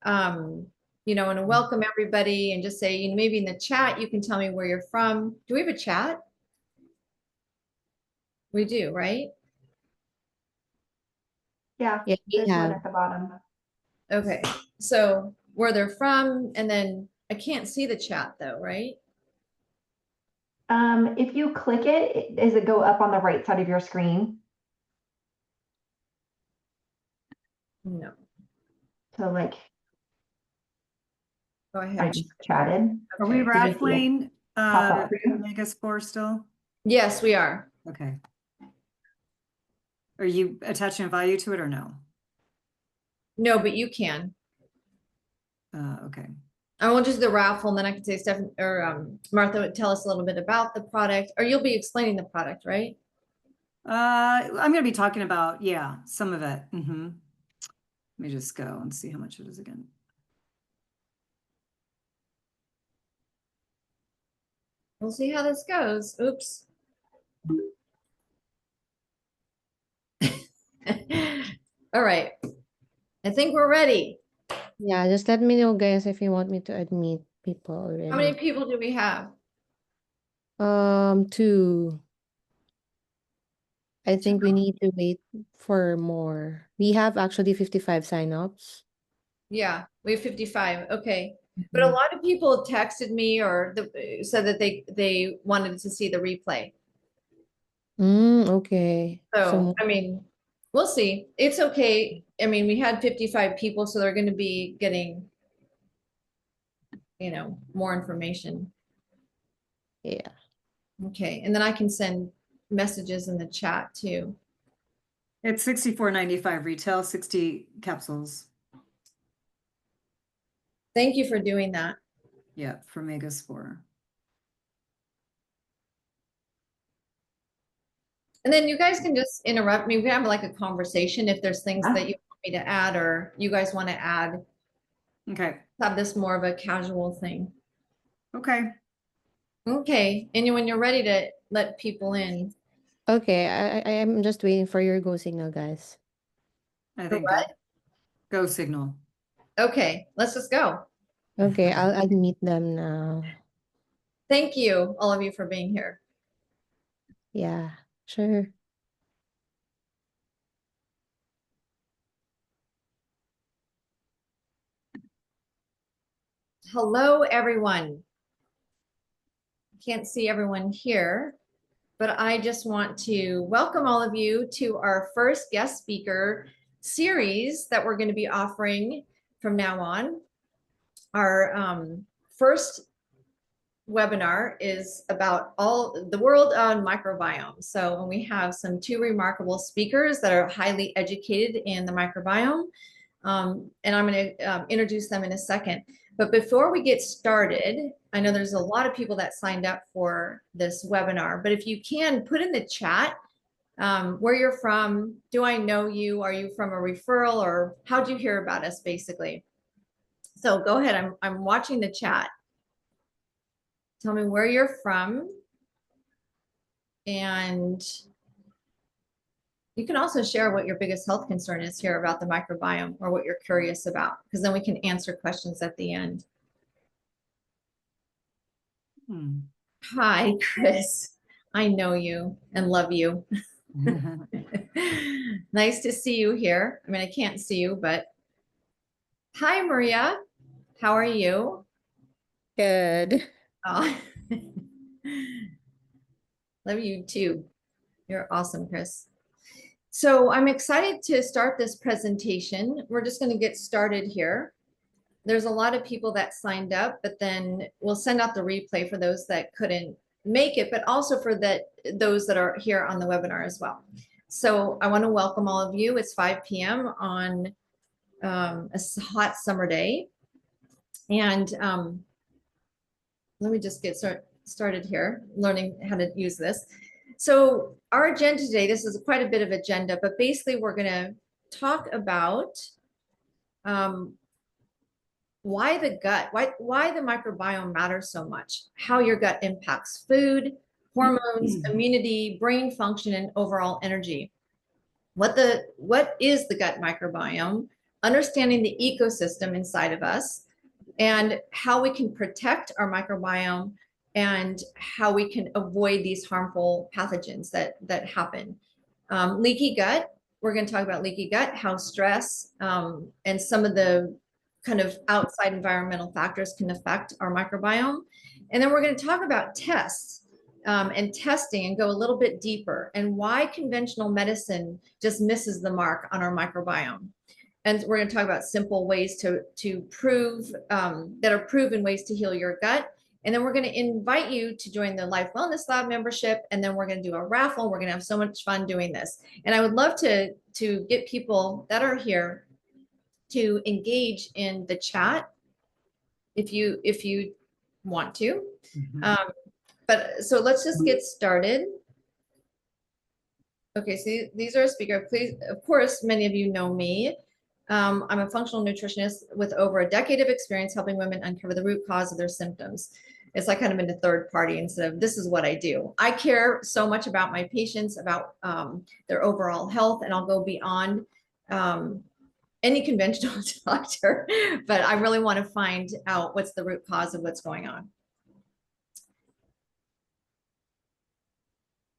you know, and welcome everybody and just say, you know, maybe in the chat, you can tell me where you're from. Do we have a chat? We do, right? Yeah, Yeah, we there's one have. at the bottom. Okay, so where they're from, and then I can't see the chat though, right? If you click it, does it go up on the right side of your screen? No. So like, Go I ahead. just chatted. Are we Okay. raffling Pop up for you? Megaspore still? Yes, we are. Okay. Are you attaching a value to it or no? No, but you can. Okay. I will just do the raffle, and then I can say Steph or Martha would tell us a little bit about the product, or you'll be explaining the product, right? I'm going to be talking about, yeah, some of it. Let me just go and see how much it is again. We'll see how this goes. Oops. All right. I think we're ready. Yeah, just let me know, guys, if you want me to admit people already. How many people do we have? 2. I think we need to wait for more. We have actually 55 signups. Yeah, we have 55. Okay. But a lot of people texted me or said that they wanted to see the replay. Okay. So, I mean, we'll see. It's okay. I mean, we had 55 people, so they're going to be getting, you know, more information. Yeah. Okay. And then I can send messages in the chat too. It's $64.95 retail, 60 capsules. Thank you for doing that. Yeah, for Megaspore. And then you guys can just interrupt me. We have like a conversation if there's things that you want me to add or you guys want to add. Okay. Have this more of a casual thing. Okay. Okay. And when you're ready to let people in. Okay, I am just waiting for your go signal, guys. I think go signal. Okay, let's just go. Okay, I'll admit them now. Thank you, all of you, for being here. Yeah, sure. Hello, everyone. Can't see everyone here, but I just want to welcome all of you to our first guest speaker series that we're going to be offering from now on. Our first webinar is about all the world on microbiome. So we have two remarkable speakers that are highly educated in the microbiome. And I'm going to introduce them in a second. But before we get started, I know there's a lot of people that signed up for this webinar, but if you can put in the chat where you're from, do I know you? Are you from a referral or how'd you hear about us basically? So go ahead, I'm watching the chat. Tell me where you're from. And you can also share what your biggest health concern is here about the microbiome or what you're curious about, because then we can answer questions at the end. Hi, Chris. I know you and love you. Nice to see you here. I mean, I can't see you, but hi, Maria. How are you? Good. Oh. Love you too. You're awesome, Chris. So I'm excited to start this presentation. We're just going to get started here. There's a lot of people that signed up, but then we'll send out the replay for those that couldn't make it, but also for those that are here on the webinar as well. So I want to welcome all of you. It's 5 p.m. on a hot summer day. And let me just get started here, learning how to use this. So our agenda today, this is quite a bit of agenda, but basically we're going to talk about why the gut, why the microbiome matters so much, how your gut impacts food, hormones, immunity, brain function, and overall energy. What is the gut microbiome? understanding the ecosystem inside of us, and how we can protect our microbiome and how we can avoid these harmful pathogens that happen. Leaky gut, we're going to talk about leaky gut, how stress and some of the kind of outside environmental factors can affect our microbiome. And then we're going to talk about tests and testing and go a little bit deeper and why conventional medicine just misses the mark on our microbiome. And we're going to talk about simple ways to prove that are proven ways to heal your gut. And then we're going to invite you to join the Life Wellness Lab membership. And then we're going to do a raffle. We're going to have so much fun doing this. And I would love to get people that are here to engage in the chat if you want to. But so let's just get started. Okay, so these are a speaker. Please, of course, many of you know me. I'm a functional nutritionist with over a decade of experience helping women uncover the root cause of their symptoms. It's like kind of in the third party instead of this is what I do. I care so much about my patients, about their overall health, and I'll go beyond any conventional doctor, but I really want to find out what's the root cause of what's going on.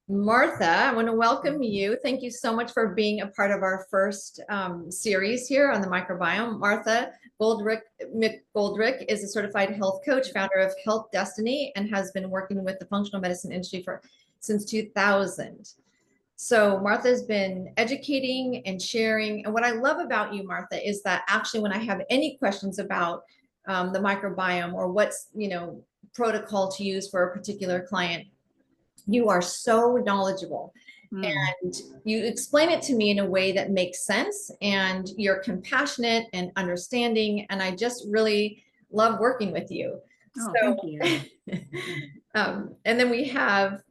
Martha, I want to welcome you. Thank you so much for being a part of our first series here on the microbiome. Martha McGoldrick is a certified health coach, founder of Health Destiny, and has been working with the functional medicine industry since 2000. So Martha has been educating and sharing. And what I love about you, Martha, is that actually when I have any questions about the microbiome or what's, protocol to use for a particular client, you are so knowledgeable and you explain it to me in a way that makes sense, and you're compassionate and understanding. And I just really love working with you. Oh, so, thank you. And then we have,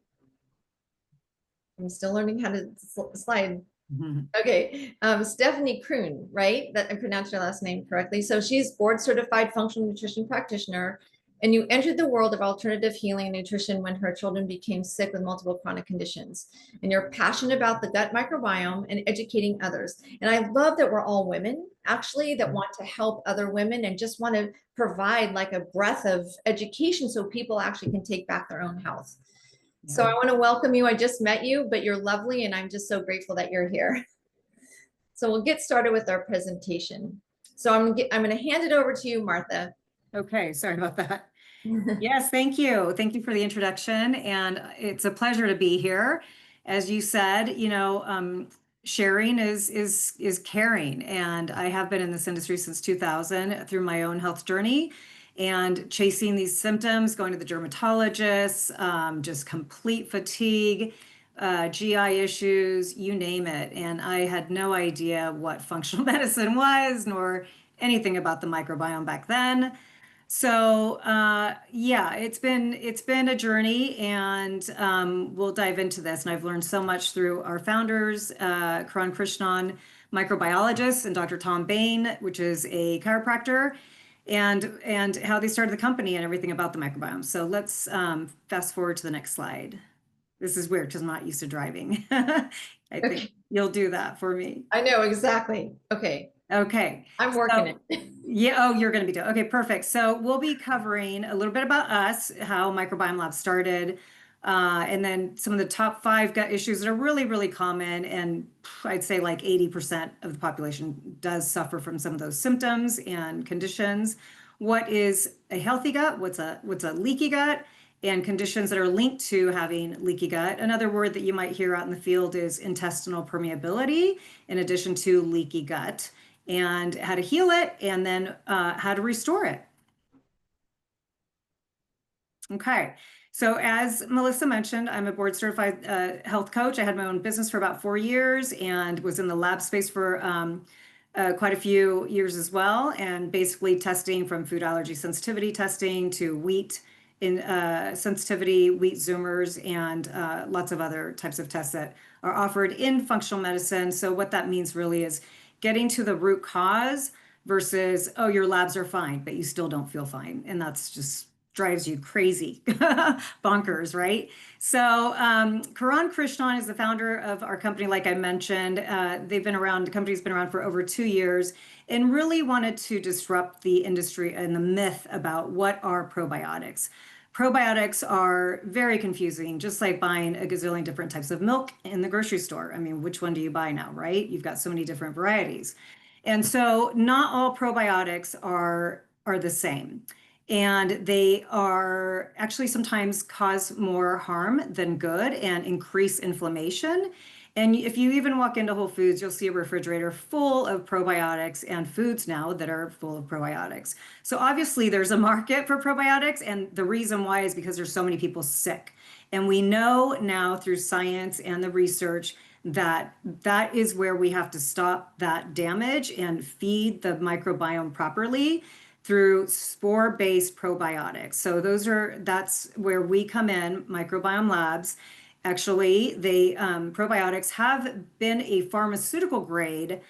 I'm still learning how to slide. Okay, Stephanie Kroon, right? That I pronounced your last name correctly. So she's board certified functional nutrition practitioner, and you entered the world of alternative healing and nutrition when her children became sick with multiple chronic conditions. And you're passionate about the gut microbiome and educating others. And I love that we're all women, actually, that want to help other women and just want to provide like a breath of education so people actually can take back their own health. So I want to welcome you. I just met you, but you're lovely, and I'm just so grateful that you're here. So we'll get started with our presentation. So I'm going to hand it over to you, Martha. Okay, sorry about that. Yes, thank you. Thank you for the introduction, and it's a pleasure to be here. As you said, sharing is caring, and I have been in this industry since 2000 through my own health journey and chasing these symptoms, going to the dermatologist, just complete fatigue, GI issues, you name it. And I had no idea what functional medicine was, nor anything about the microbiome back then. So yeah, it's been a journey, and we'll dive into this. And I've learned so much through our founders, Karan Krishnan, microbiologist, and Dr. Tom Bain, which is a chiropractor, and how they started the company and everything about the microbiome. So let's fast forward to the next slide. This is weird because I'm not used to driving. I think you'll do that for me. I know, exactly. Okay. Okay. I'm working it. Yeah. Oh, you're going to be doing. Okay, perfect. So we'll be covering a little bit about us, how Microbiome Lab started, and then some of the top 5 gut issues that are really, really common. And I'd say like 80% of the population does suffer from some of those symptoms and conditions. What is a healthy gut? What's a leaky gut? And conditions that are linked to having leaky gut. Another word that you might hear out in the field is intestinal permeability, in addition to leaky gut, and how to heal it, and then how to restore it. Okay, so as Melissa mentioned, I'm a board certified health coach. I had my own business for about 4 years and was in the lab space for quite a few years as well, and basically testing from food allergy sensitivity testing to wheat in sensitivity, wheat Zoomers, and lots of other types of tests that are offered in functional medicine. So what that means really is getting to the root cause versus, oh, your labs are fine, but you still don't feel fine. And that's just drives you crazy, bonkers, right? So Karan Krishnan is the founder of our company, like I mentioned. The company's been around for over 2 years and really wanted to disrupt the industry and the myth about what are probiotics. Probiotics are very confusing, just like buying a gazillion different types of milk in the grocery store. I mean, which one do you buy now, right? You've got so many different varieties. And so not all probiotics are the same. And they are actually sometimes cause more harm than good and increase inflammation. And if you even walk into Whole Foods, you'll see a refrigerator full of probiotics and foods now that are full of probiotics. So obviously there's a market for probiotics, and the reason why is because there's so many people sick. And we know now through science and the research that that is where we have to stop that damage and feed the microbiome properly through spore-based probiotics. So that's where we come in, Microbiome Labs. Actually, probiotics have been a pharmaceutical grade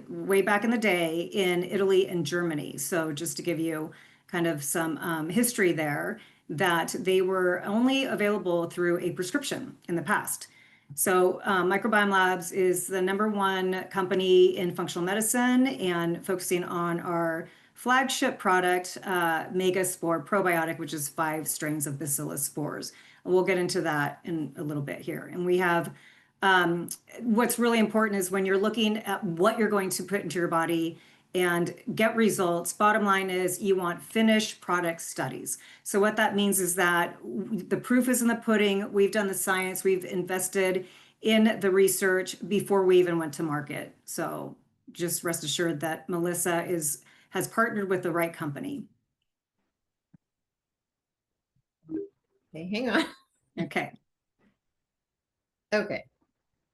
way back in the day in Italy and Germany. So just to give you kind of some history there, that they were only available through a prescription in the past. So Microbiome Labs is the #1 company in functional medicine and focusing on our flagship product, Megaspore Probiotic, which is 5 strains of Bacillus spores. We'll get into that in a little bit here. And we have, what's really important is when you're looking at what you're going to put into your body and get results, bottom line is you want finished product studies. So what that means is that the proof is in the pudding. We've done the science, we've invested in the research before we even went to market. So just rest assured that Melissa has partnered with the right company. Okay, hang on. Okay. Okay.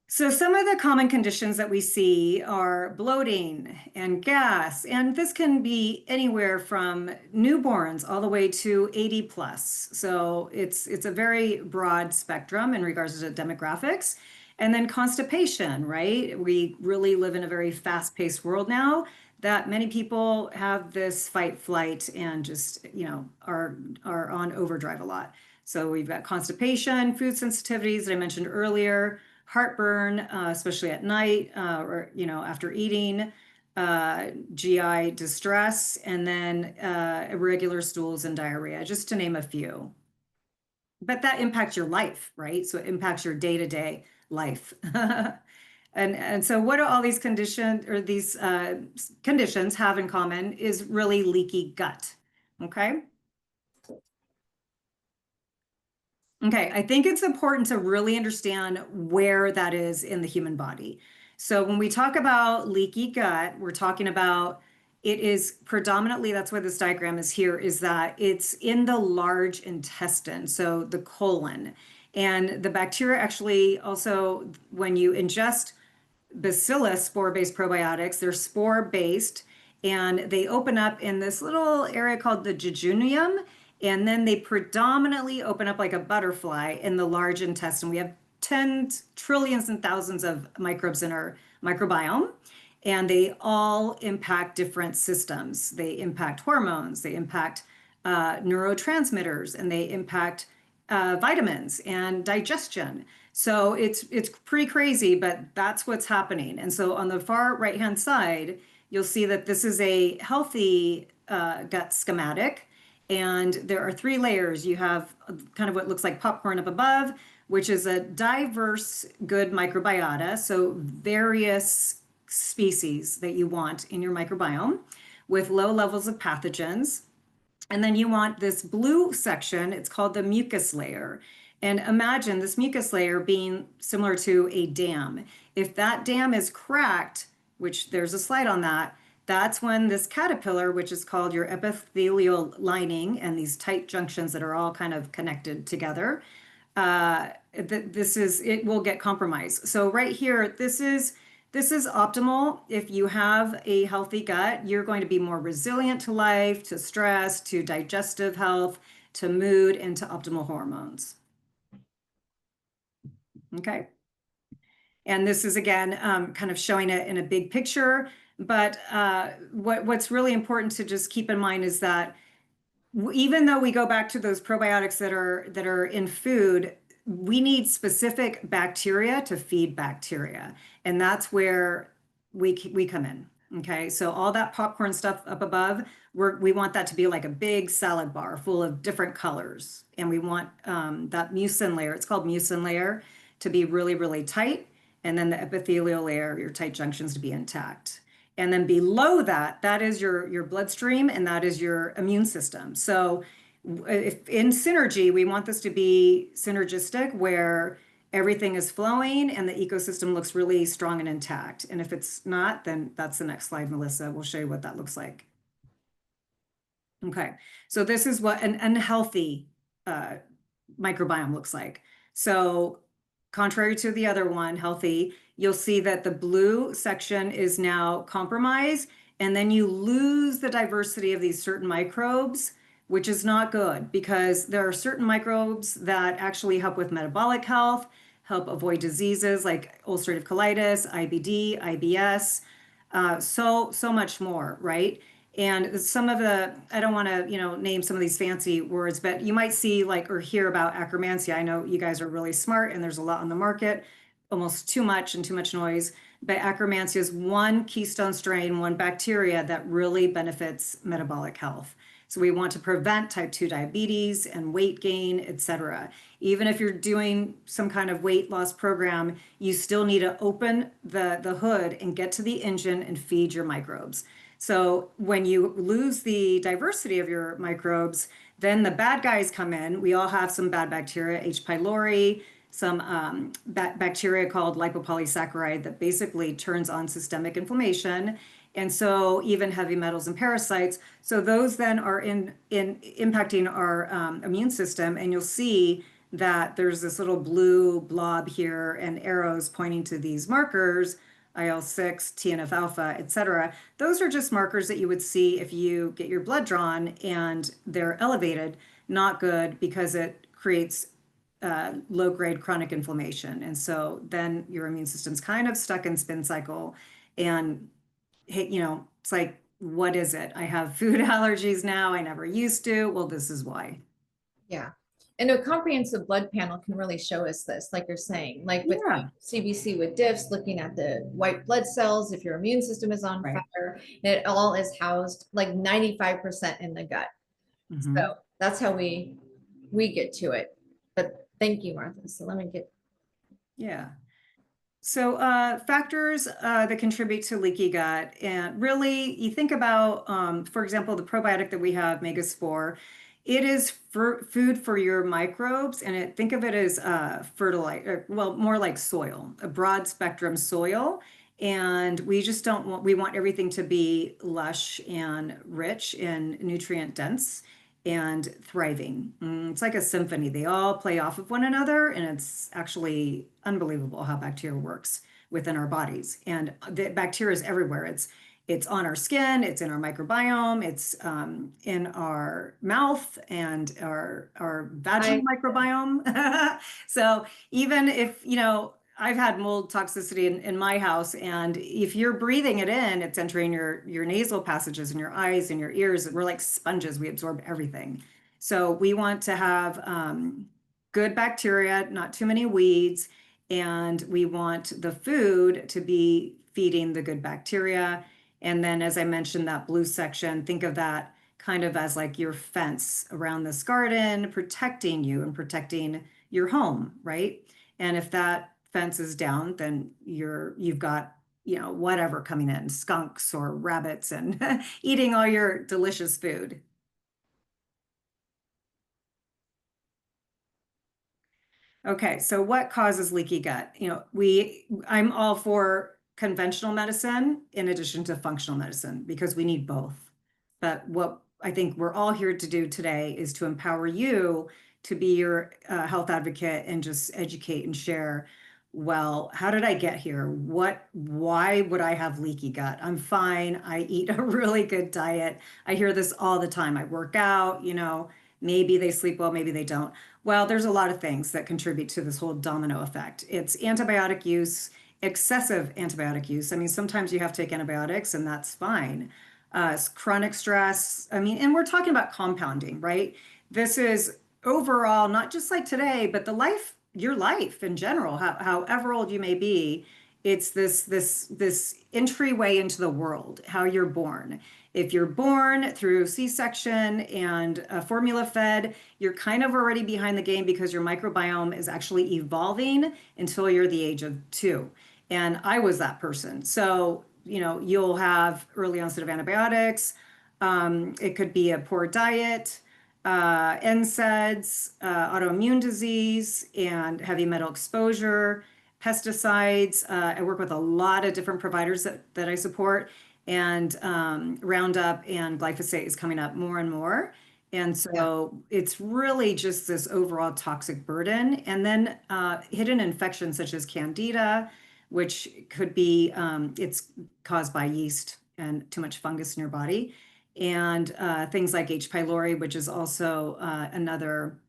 So some of the common conditions that we see are bloating and gas, and this can be anywhere from newborns all the way to 80 plus. So it's a very broad spectrum in regards to demographics. And then constipation, right? We really live in a very fast-paced world now that many people have this fight flight and just, are on overdrive a lot. So we've got constipation, food sensitivities that I mentioned earlier, heartburn, especially at night or after eating, GI distress, and then irregular stools and diarrhea, just to name a few. But that impacts your life, right? So it impacts your day-to-day life. And so what do all these conditions have in common is really leaky gut, okay? Okay, I think it's important to really understand where that is in the human body. So when we talk about leaky gut, we're talking about it is predominantly, that's why this diagram is here, is that it's in the large intestine, so the colon. And the bacteria actually also, when you ingest Bacillus spore-based probiotics, they're spore-based, and they open up in this little area called the jejunum, and then they predominantly open up like a butterfly in the large intestine. We have 10 trillions and thousands of microbes in our microbiome, and they all impact different systems. They impact hormones, they impact neurotransmitters, and they impact vitamins and digestion. So it's pretty crazy, but that's what's happening. And so on the far right-hand side, you'll see that this is a healthy gut schematic. And there are 3 layers. You have kind of what looks like popcorn up above, which is a diverse good microbiota. So various species that you want in your microbiome with low levels of pathogens. And then you want this blue section, it's called the mucus layer. And imagine this mucus layer being similar to a dam. If that dam is cracked, which there's a slide on that, that's when this caterpillar, which is called your epithelial lining, and these tight junctions that are all kind of connected together, it will get compromised. So right here, this is optimal. If you have a healthy gut, you're going to be more resilient to life, to stress, to digestive health, to mood, and to optimal hormones. Okay. And this is again, kind of showing it in a big picture. But what's really important to just keep in mind is that even though we go back to those probiotics that are in food, we need specific bacteria to feed bacteria, and that's where we come in. Okay, so all that popcorn stuff up above, we want that to be like a big salad bar full of different colors, and we want that mucin layer. It's called mucin layer to be really, really tight, and then the epithelial layer, your tight junctions, to be intact. And then below that, that is your bloodstream and that is your immune system. So if in synergy, we want this to be synergistic where everything is flowing and the ecosystem looks really strong and intact. And if it's not, then that's the next slide, Melissa. We'll show you what that looks like. Okay, so this is what an unhealthy microbiome looks like. So contrary to the other one, healthy, you'll see that the blue section is now compromised, and then you lose the diversity of these certain microbes, which is not good because there are certain microbes that actually help with metabolic health, help avoid diseases like ulcerative colitis, IBD, IBS, so much more, right? And some of the, I don't want to, name some of these fancy words, but you might see like or hear about Akkermansia. I know you guys are really smart and there's a lot on the market, almost too much and too much noise. But Akkermansia is one keystone strain, one bacteria that really benefits metabolic health. So we want to prevent type 2 diabetes and weight gain, et cetera. Even if you're doing some kind of weight loss program, you still need to open the hood and get to the engine and feed your microbes. So when you lose the diversity of your microbes, then the bad guys come in. We all have some bad bacteria, H. pylori, some bacteria called lipopolysaccharide that basically turns on systemic inflammation. And so even heavy metals and parasites. So those then are in impacting our immune system. And you'll see that there's this little blue blob here and arrows pointing to these markers, IL-6, TNF alpha, et cetera. Those are just markers that you would see if you get your blood drawn and they're elevated, not good because it creates low-grade chronic inflammation. And so then your immune system's kind of stuck in spin cycle. And, it's like, what is it? I have food allergies now. I never used to. Well, this is why. Yeah. And a comprehensive blood panel can really show us this, like you're saying, like with Yeah. CBC with diffs, looking at the white blood cells, if your immune system is on Right. fire, and it all is housed like 95% in the gut. Mhm. So that's how we get to it. But thank you, Martha. So let me get. Yeah. So factors that contribute to leaky gut, and really you think about, for example, the probiotic that we have, Megaspore, it is food for your microbes, and think of it as fertilizer, well, more like soil, a broad spectrum soil. And we just don't want, we want everything to be lush and rich and nutrient dense and thriving. It's like a symphony. They all play off of one another, and it's actually unbelievable how bacteria works within our bodies. And the bacteria is everywhere. It's on our skin, it's in our microbiome, it's in our mouth and our vaginal microbiome. So even if, I've had mold toxicity in my house, and if you're breathing it in, it's entering your nasal passages and your eyes and your ears. We're like sponges, we absorb everything. So we want to have good bacteria, not too many weeds, and we want the food to be feeding the good bacteria. And then, as I mentioned, that blue section, think of that kind of as like your fence around this garden, protecting you and protecting your home, right? And if that fence is down, then you've got, whatever coming in, skunks or rabbits and eating all your delicious food. Okay, so what causes leaky gut? I'm all for conventional medicine in addition to functional medicine because we need both. But what I think we're all here to do today is to empower you to be your health advocate and just educate and share. Well, how did I get here? Why would I have leaky gut? I'm fine. I eat a really good diet. I hear this all the time. I work out, maybe they sleep well, maybe they don't. Well, there's a lot of things that contribute to this whole domino effect. It's antibiotic use, excessive antibiotic use. I mean, sometimes you have to take antibiotics and that's fine. chronic stress. I mean, and we're talking about compounding, right? This is overall, not just like today, but your life in general, however old you may be, it's this entryway into the world, how you're born. If you're born through C-section and formula fed, you're kind of already behind the game because your microbiome is actually evolving until you're the age of 2. And I was that person. So, you'll have early onset of antibiotics. It could be a poor diet, NSAIDs, autoimmune disease, and heavy metal exposure, pesticides. I work with a lot of different providers that I support, and Roundup and glyphosate is coming up more and more. And so it's really just this overall toxic burden. And then hidden infections such as Candida, which could be, it's caused by yeast and too much fungus in your body. And things like H. pylori, which is also another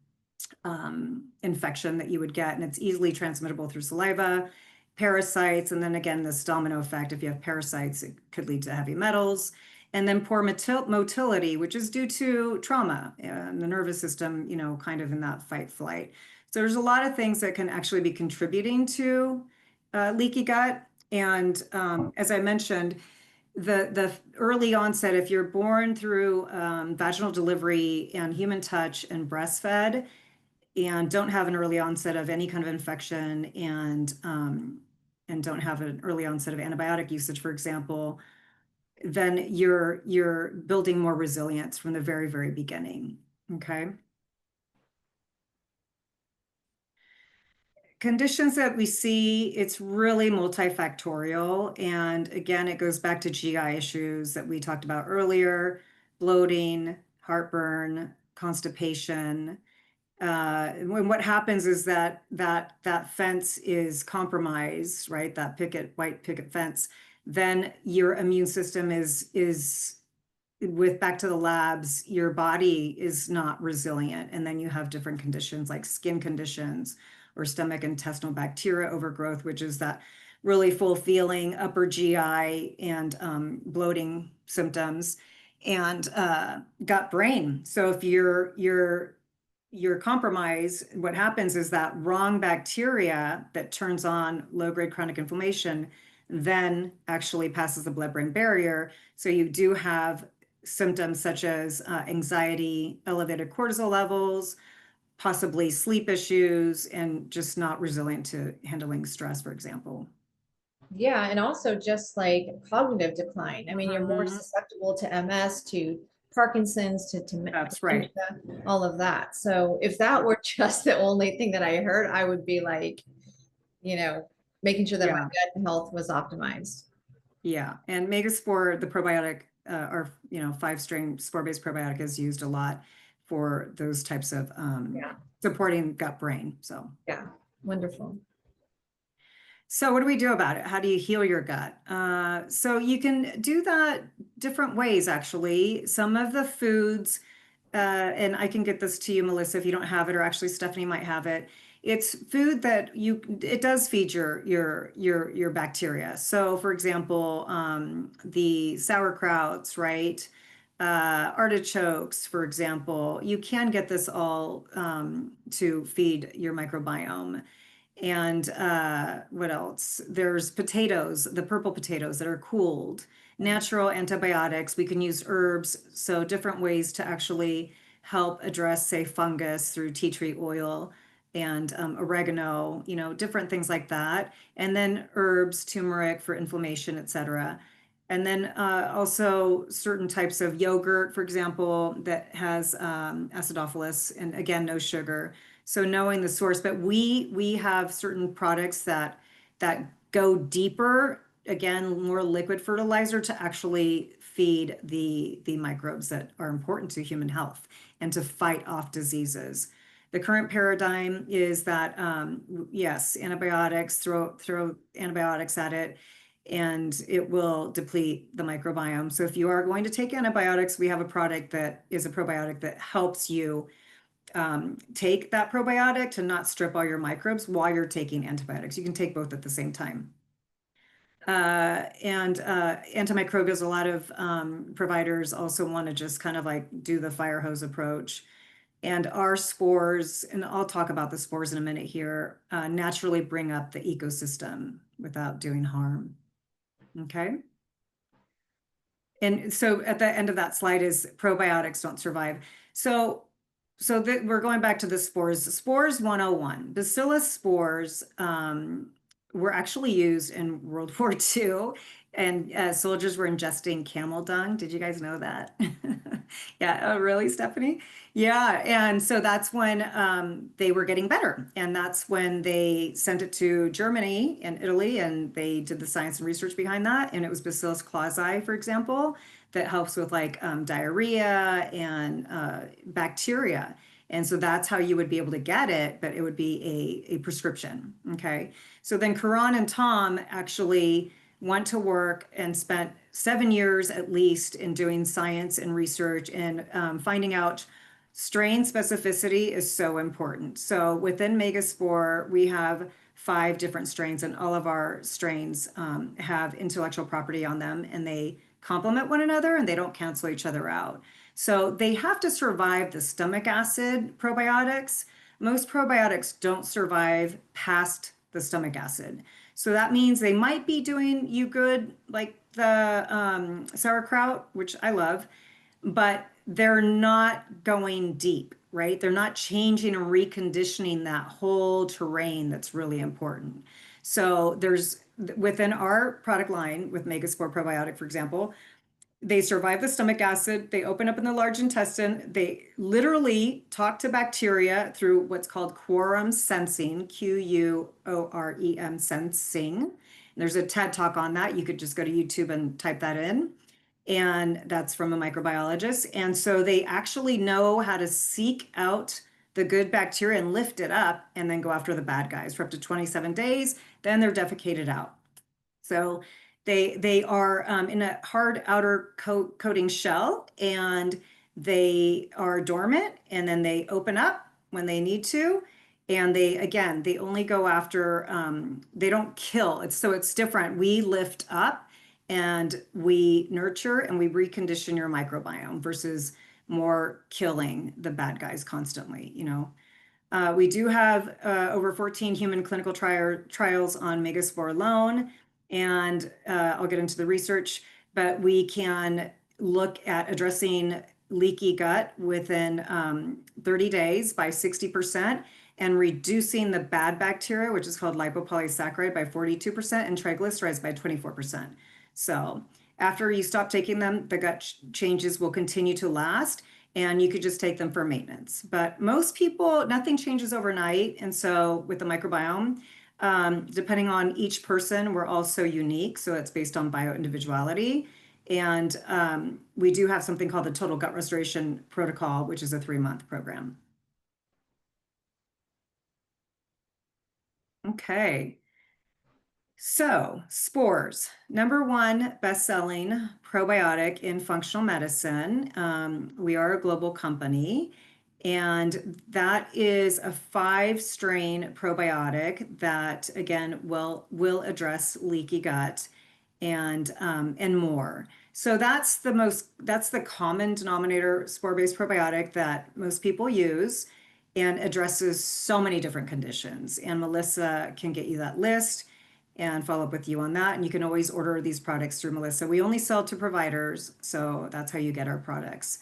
infection that you would get, and it's easily transmittable through saliva, parasites, and then again, this domino effect. If you have parasites, it could lead to heavy metals. And then poor motility, which is due to trauma and the nervous system, kind of in that fight flight. So there's a lot of things that can actually be contributing to leaky gut. And as I mentioned, the early onset, if you're born through vaginal delivery and human touch and breastfed, and don't have an early onset of any kind of infection, and don't have an early onset of antibiotic usage, for example, then you're building more resilience from the very, very beginning. Okay. Conditions that we see, it's really multifactorial. And again, it goes back to GI issues that we talked about earlier: bloating, heartburn, constipation. When what happens is that fence is compromised, right? That white picket fence, then your immune system is with, back to the labs, your body is not resilient. And then you have different conditions like skin conditions or stomach intestinal bacteria overgrowth, which is that really full feeling upper GI and bloating symptoms, and gut brain. So if you're compromised, what happens is that wrong bacteria that turns on low-grade chronic inflammation then actually passes the blood-brain barrier. So you do have symptoms such as anxiety, elevated cortisol levels, possibly sleep issues, and just not resilient to handling stress, for example. Yeah, and also just like cognitive decline. I mean, you're more Mhm. susceptible to MS, to Parkinson's, to That's right. dementia, all of that. So if that were just the only thing that I heard, I would be like, making sure that my Yeah. gut health was optimized. Yeah. And Megaspore, the probiotic, or 5-strain spore-based probiotic, is used a lot for those types of Yeah. supporting gut brain. So Yeah, wonderful. So what do we do about it? How do you heal your gut? So you can do that different ways, actually. Some of the foods, and I can get this to you, Melissa, if you don't have it, or actually Stephanie might have it. It's food that it does feed your bacteria. So for example, the sauerkrauts, right? Artichokes, for example, you can get this all to feed your microbiome. And what else? There's potatoes, the purple potatoes that are cooled, natural antibiotics. We can use herbs, so different ways to actually help address, say, fungus through tea tree oil and oregano, different things like that. And then herbs, turmeric for inflammation, etc. And then also certain types of yogurt, for example, that has acidophilus, and again, no sugar. So knowing the source, but we have certain products that go deeper, again, more liquid fertilizer to actually feed the microbes that are important to human health and to fight off diseases. The current paradigm is that yes, antibiotics, throw antibiotics at it, and it will deplete the microbiome. So if you are going to take antibiotics, we have a product that is a probiotic that helps you take that probiotic to not strip all your microbes while you're taking antibiotics. You can take both at the same time. And antimicrobials, a lot of providers also want to just kind of like do the fire hose approach. And our spores, and I'll talk about the spores in a minute here, naturally bring up the ecosystem without doing harm. Okay. And so at the end of that slide is probiotics don't survive. So we're going back to the spores. Spores 101. Bacillus spores were actually used in World War II, and soldiers were ingesting camel dung. Did you guys know that? Yeah, oh, really, Stephanie? Yeah, and so that's when they were getting better, and that's when they sent it to Germany and Italy, and they did the science and research behind that. And it was Bacillus clausii, for example, that helps with like diarrhea and bacteria. And so that's how you would be able to get it, but it would be a prescription. Okay. So then Karan and Tom actually went to work and spent 7 years at least in doing science and research and finding out strain specificity is so important. So within Megaspore, we have 5 different strains, and all of our strains have intellectual property on them, and they complement one another and they don't cancel each other out. So they have to survive the stomach acid probiotics. Most probiotics don't survive past the stomach acid. So that means they might be doing you good, like the sauerkraut, which I love, but they're not going deep, right? They're not changing and reconditioning that whole terrain that's really important. So there's within our product line with Megaspore probiotic, for example, they survive the stomach acid, they open up in the large intestine, they literally talk to bacteria through what's called quorum sensing, Quorem sensing. And there's a TED talk on that. You could just go to YouTube and type that in. And that's from a microbiologist. And so they actually know how to seek out the good bacteria and lift it up and then go after the bad guys for up to 27 days. Then they're defecated out. So they are in a hard outer coating shell, and they are dormant, and then they open up when they need to. And they only go after, they don't kill. It's different. We lift up and we nurture and we recondition your microbiome versus more killing the bad guys constantly, you know. We do have over 14 human clinical trials on Megaspore alone, and I'll get into the research, but we can look at addressing leaky gut within 30 days by 60% and reducing the bad bacteria, which is called lipopolysaccharide, by 42% and triglycerides by 24%. So after you stop taking them, the gut changes will continue to last, and you could just take them for maintenance. But most people, nothing changes overnight. And so with the microbiome, depending on each person, we're all so unique. So it's based on bioindividuality. And we do have something called the Total Gut Restoration Protocol, which is a 3-month program. Okay. So, spores, #1 best-selling probiotic in functional medicine. We are a global company, and that is a 5-strain probiotic that, again, will address leaky gut and more. So that's the common denominator spore-based probiotic that most people use and addresses so many different conditions. And Melissa can get you that list and follow up with you on that. And you can always order these products through Melissa. We only sell to providers, so that's how you get our products.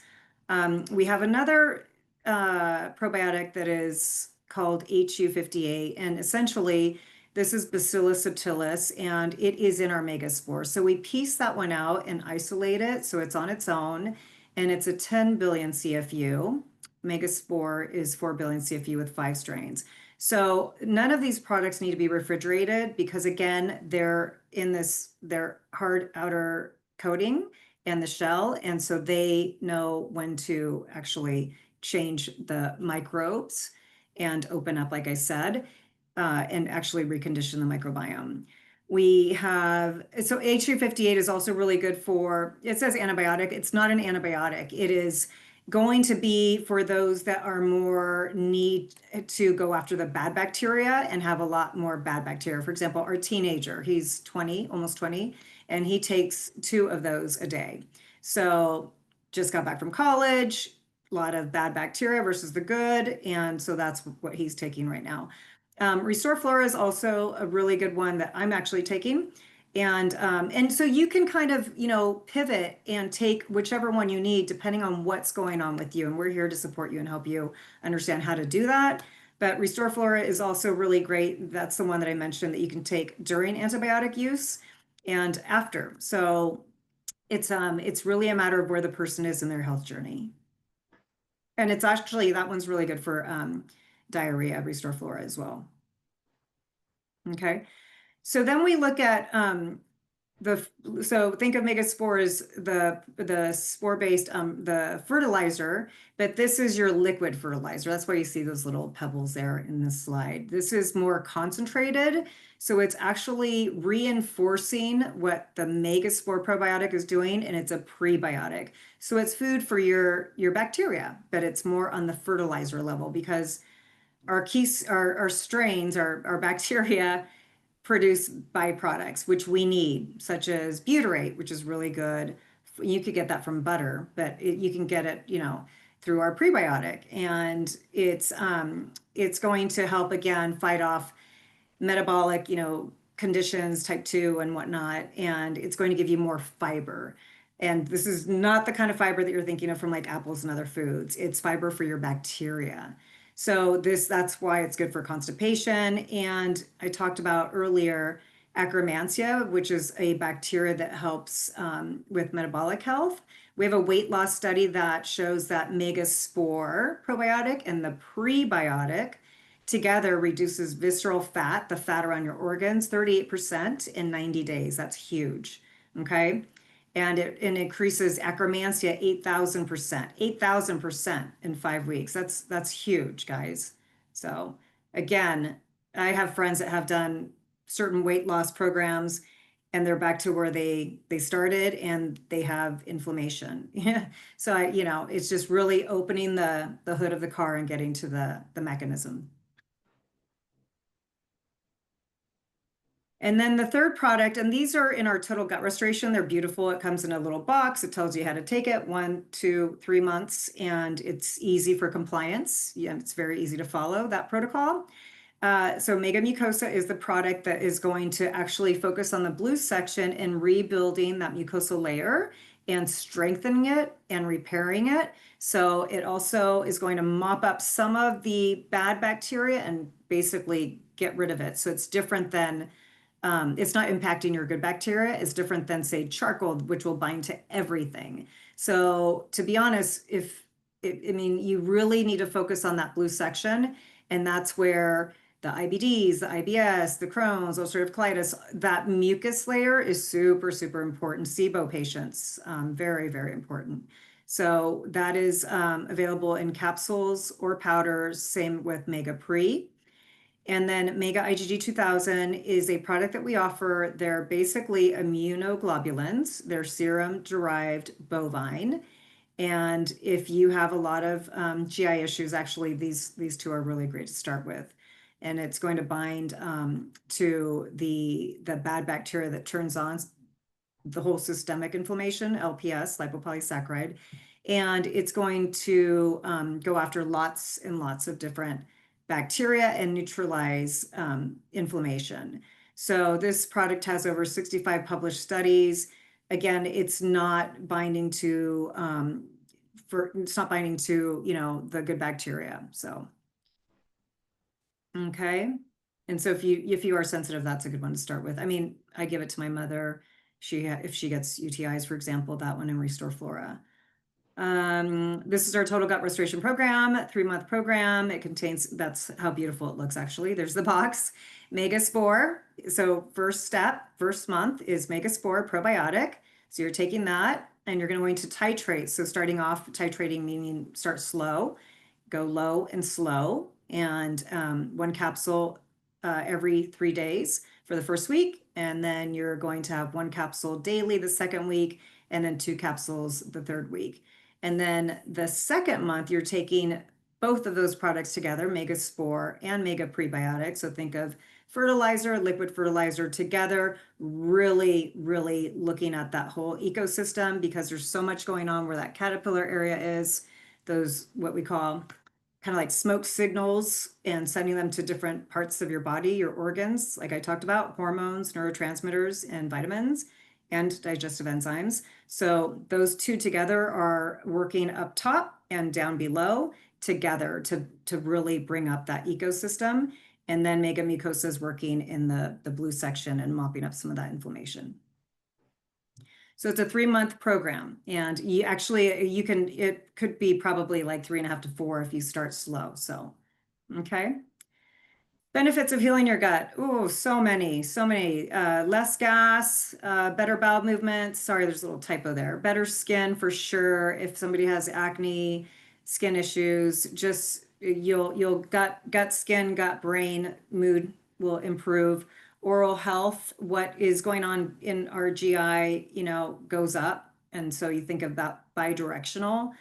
We have another probiotic that is called HU58, and essentially this is Bacillus subtilis, and it is in our Megaspore. So we piece that one out and isolate it, so it's on its own, and it's a 10 billion CFU. Megaspore is 4 billion CFU with 5 strains. So none of these products need to be refrigerated because, again, they're in their hard outer coating and the shell. And so they know when to actually change the microbes and open up, like I said, and actually recondition the microbiome. We have, so HU58 is also really good for, it says antibiotic. It's not an antibiotic. It is going to be for those that are more need to go after the bad bacteria and have a lot more bad bacteria. For example, our teenager, he's 20, almost 20, and he takes 2 of those a day. So just got back from college, a lot of bad bacteria versus the good. And so that's what he's taking right now. Restore Flora is also a really good one that I'm actually taking. And so you can kind of, pivot and take whichever one you need depending on what's going on with you. And we're here to support you and help you understand how to do that. But Restore Flora is also really great. That's the one that I mentioned that you can take during antibiotic use and after. So it's really a matter of where the person is in their health journey. And it's actually, that one's really good for diarrhea, Restore Flora as well. Okay. So then we look at so think of megaspore as the spore-based the fertilizer, but this is your liquid fertilizer. That's why you see those little pebbles there in this slide. This is more concentrated, so it's actually reinforcing what the megaspore probiotic is doing, and it's a prebiotic. So it's food for your bacteria, but it's more on the fertilizer level because our strains, our bacteria produce byproducts, which we need, such as butyrate, which is really good. You could get that from butter, but you can get it, through our prebiotic. And it's going to help, again, fight off metabolic, conditions, type 2 and whatnot. And it's going to give you more fiber. And this is not the kind of fiber that you're thinking of from like apples and other foods. It's fiber for your bacteria. So that's why it's good for constipation. And I talked about earlier Akkermansia, which is a bacteria that helps with metabolic health. We have a weight loss study that shows that megaspore probiotic and the prebiotic together reduces visceral fat, the fat around your organs, 38% in 90 days. That's huge. Okay. And it increases Akkermansia 8,000%, 8,000% in 5 weeks. That's huge, guys. So again, I have friends that have done certain weight loss programs and they're back to where they started and they have inflammation. So it's just really opening the hood of the car and getting to the mechanism. And then the third product, and these are in our Total Gut Restoration. They're beautiful. It comes in a little box. It tells you how to take it 1, 2, 3 months, and it's easy for compliance. Yeah, it's very easy to follow that protocol. So Mega Mucosa is the product that is going to actually focus on the blue section and rebuilding that mucosal layer and strengthening it and repairing it. So it also is going to mop up some of the bad bacteria and basically get rid of it. So it's different than it's not impacting your good bacteria. It's different than, say, charcoal, which will bind to everything. So to be honest, you really need to focus on that blue section. And that's where the IBDs, the IBS, the Crohn's, ulcerative colitis, that mucus layer is super, super important. SIBO patients, very, very important. So that is available in capsules or powders, same with Mega Pre. And then Mega IgG 2000 is a product that we offer. They're basically immunoglobulins. They're serum-derived bovine. And if you have a lot of GI issues, actually, these 2 are really great to start with. And it's going to bind to the bad bacteria that turns on the whole systemic inflammation, LPS, lipopolysaccharide. And it's going to go after lots and lots of different bacteria and neutralize inflammation. So this product has over 65 published studies. Again, it's not binding to the good bacteria. So okay. And so if you are sensitive, that's a good one to start with. I mean, I give it to my mother. If she gets UTIs, for example, that one, and Restore Flora. This is our Total Gut Restoration Program, 3-month program. It contains, that's how beautiful it looks, actually. There's the box. Megaspore. So first month is Megaspore probiotic. So you're taking that and you're going to titrate. So starting off, titrating meaning start slow, go low and slow, and 1 capsule every 3 days for the first week. And then you're going to have 1 capsule daily the second week, and then 2 capsules the third week. And then the second month, you're taking both of those products together, Megaspore and Mega Prebiotic. So think of fertilizer, liquid fertilizer together, really, really looking at that whole ecosystem because there's so much going on where that caterpillar area is, those what we call kind of like smoke signals and sending them to different parts of your body, your organs, like I talked about, hormones, neurotransmitters, and vitamins and digestive enzymes. So those two together are working up top and down below together to really bring up that ecosystem. And then Mega Mucosa is working in the blue section and mopping up some of that inflammation. So it's a 3-month program, and it could be probably like 3.5 to 4 if you start slow. So, okay. Benefits of healing your gut. Oh, so many. Less gas, better bowel movement. Sorry, there's a little typo there. Better skin for sure. If somebody has acne, skin issues, just you'll gut skin, gut brain, mood will improve. Oral health, what is going on in our GI, goes up. And so you think about bidirectional.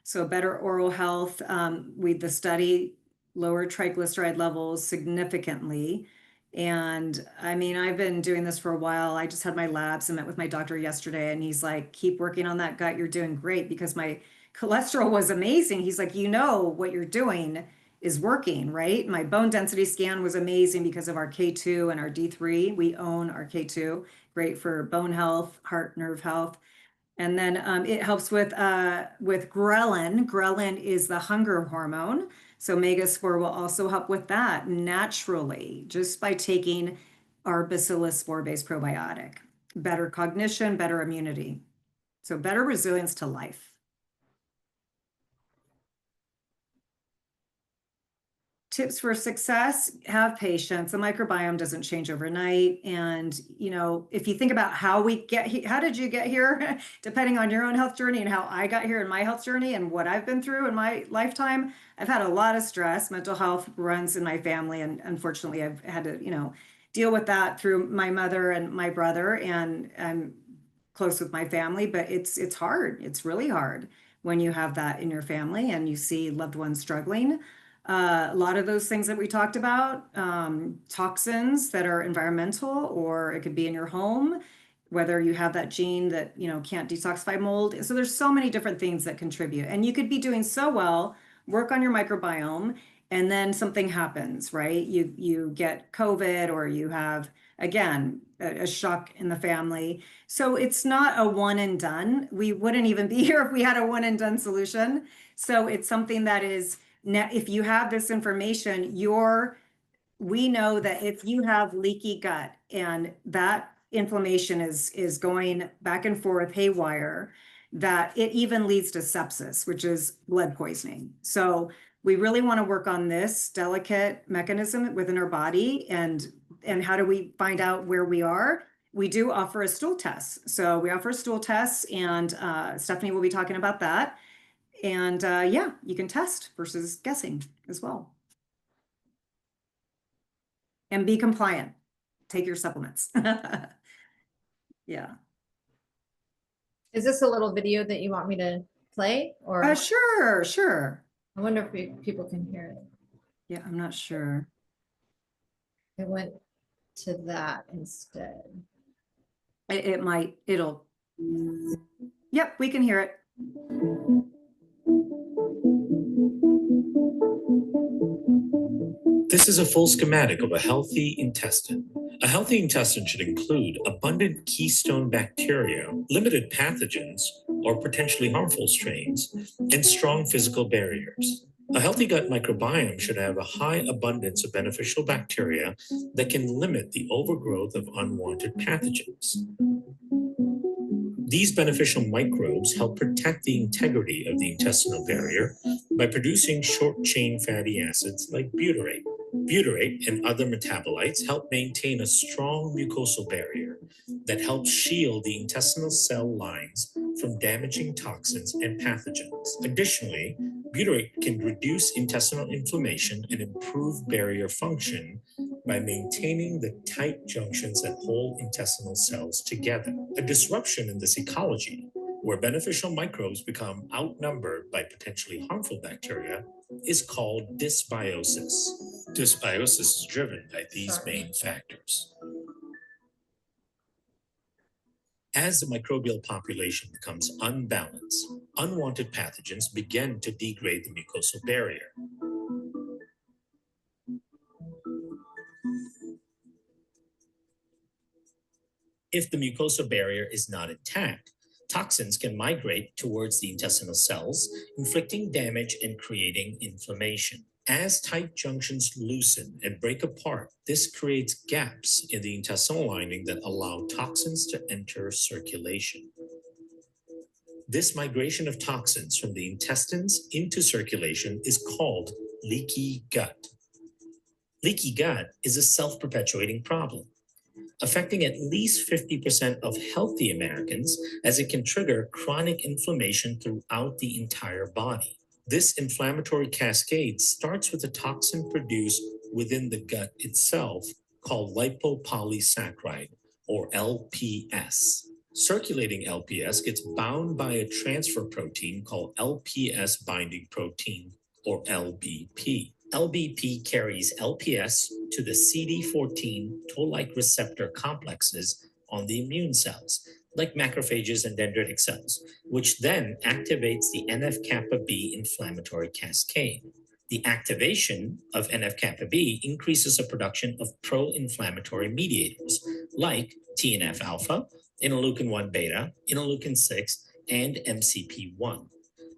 So better oral health. The study lowered triglyceride levels significantly. And I mean, I've been doing this for a while. I just had my labs and met with my doctor yesterday, and he's like, keep working on that gut. You're doing great, because my cholesterol was amazing. He's like, what you're doing is working, right? My bone density scan was amazing because of our K2 and our D3. We own our K2, great for bone health, heart, nerve health. And then it helps with ghrelin. Ghrelin is the hunger hormone. So Megaspore will also help with that naturally, just by taking our bacillus spore-based probiotic. Better cognition, better immunity. So better resilience to life. Tips for success: have patience. The microbiome doesn't change overnight. And, if you think about how did you get here, depending on your own health journey and how I got here in my health journey and what I've been through in my lifetime, I've had a lot of stress. Mental health runs in my family. And unfortunately, I've had to, deal with that through my mother and my brother. And I'm close with my family, but it's hard. It's really hard when you have that in your family and you see loved ones struggling. A lot of those things that we talked about, toxins that are environmental, or it could be in your home, whether you have that gene that, can't detoxify mold. So there's so many different things that contribute, and you could be doing so well, work on your microbiome, and then something happens, right? You get COVID, or you have, again, a shock in the family. So it's not a one and done. We wouldn't even be here if we had a one and done solution. So it's something that is, now, if you have this information, we know that if you have leaky gut and that inflammation is going back and forth haywire, that it even leads to sepsis, which is blood poisoning. So we really want to work on this delicate mechanism within our body. And how do we find out where we are? We do offer a stool test. So we offer a stool test, and Stephanie will be talking about that. And you can test versus guessing as well. And be compliant. Take your supplements. Yeah. Is this a little video that you want me to play, or? Sure. I wonder if people can hear it. Yeah, I'm not sure. I went to that instead. Yep, we can hear it. This is a full schematic of a healthy intestine. A healthy intestine should include abundant keystone bacteria, limited pathogens or potentially harmful strains, and strong physical barriers. A healthy gut microbiome should have a high abundance of beneficial bacteria that can limit the overgrowth of unwanted pathogens. These beneficial microbes help protect the integrity of the intestinal barrier by producing short-chain fatty acids like butyrate. Butyrate and other metabolites help maintain a strong mucosal barrier that helps shield the intestinal cell lines from damaging toxins and pathogens. Additionally, butyrate can reduce intestinal inflammation and improve barrier function by maintaining the tight junctions that hold intestinal cells together. A disruption in this ecology where beneficial microbes become outnumbered by potentially harmful bacteria, is called dysbiosis. Dysbiosis is driven by these main factors. As the microbial population becomes unbalanced, unwanted pathogens begin to degrade the mucosal barrier. If the mucosal barrier is not intact, toxins can migrate towards the intestinal cells, inflicting damage and creating inflammation. As tight junctions loosen and break apart, this creates gaps in the intestinal lining that allow toxins to enter circulation. This migration of toxins from the intestines into circulation is called leaky gut. Leaky gut is a self-perpetuating problem, affecting at least 50% of healthy Americans, as it can trigger chronic inflammation throughout the entire body. This inflammatory cascade starts with a toxin produced within the gut itself called lipopolysaccharide, or LPS. Circulating LPS gets bound by a transfer protein called LPS binding protein, or LBP. LBP carries LPS to the CD14 toll-like receptor complexes on the immune cells, like macrophages and dendritic cells, which then activates the NF-kappa B inflammatory cascade. The activation of NF-kappa B increases the production of pro-inflammatory mediators, like TNF-alpha, interleukin-1 beta, interleukin-6, and MCP-1.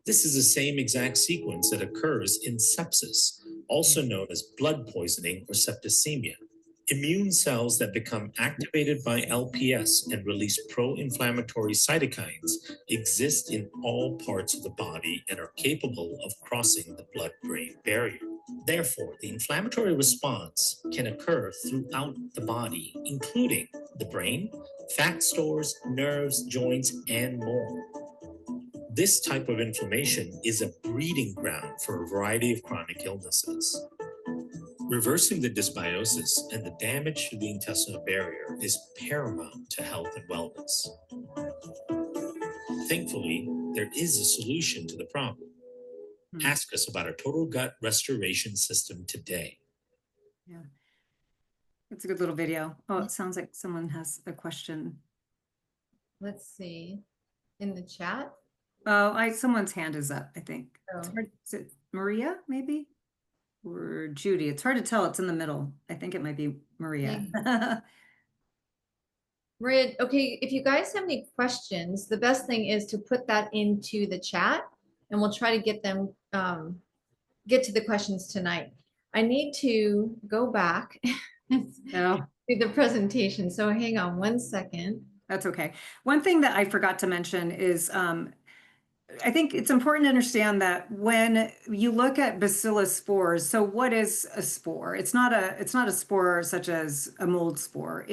This is the same exact sequence that occurs in sepsis, also known as blood poisoning or septicemia. Immune cells that become activated by LPS and release pro-inflammatory cytokines exist in all parts of the body and are capable of crossing the blood-brain barrier. Therefore, the inflammatory response can occur throughout the body, including the brain, fat stores, nerves, joints, and more. This type of inflammation is a breeding ground for a variety of chronic illnesses. Reversing the dysbiosis and the damage to the intestinal barrier is paramount to health and wellness. Thankfully, there is a solution to the problem. Ask us about our total gut restoration system today. Yeah, it's a good little video. Oh, it sounds like someone has a question. Let's see, in the chat. Oh, someone's hand is up, I think. Oh. Is it Maria, maybe? Or Judy? It's hard to tell. It's in the middle. I think it might be Maria. Maria, okay, if you guys have any questions, the best thing is to put that into the chat and we'll try to get them, get to the questions tonight. I need to go back to the presentation. So hang on one second. That's okay. One thing that I forgot to mention is I think it's important to understand that when you look at bacillus spores, so what is a spore? It's not a spore such as a mold spore.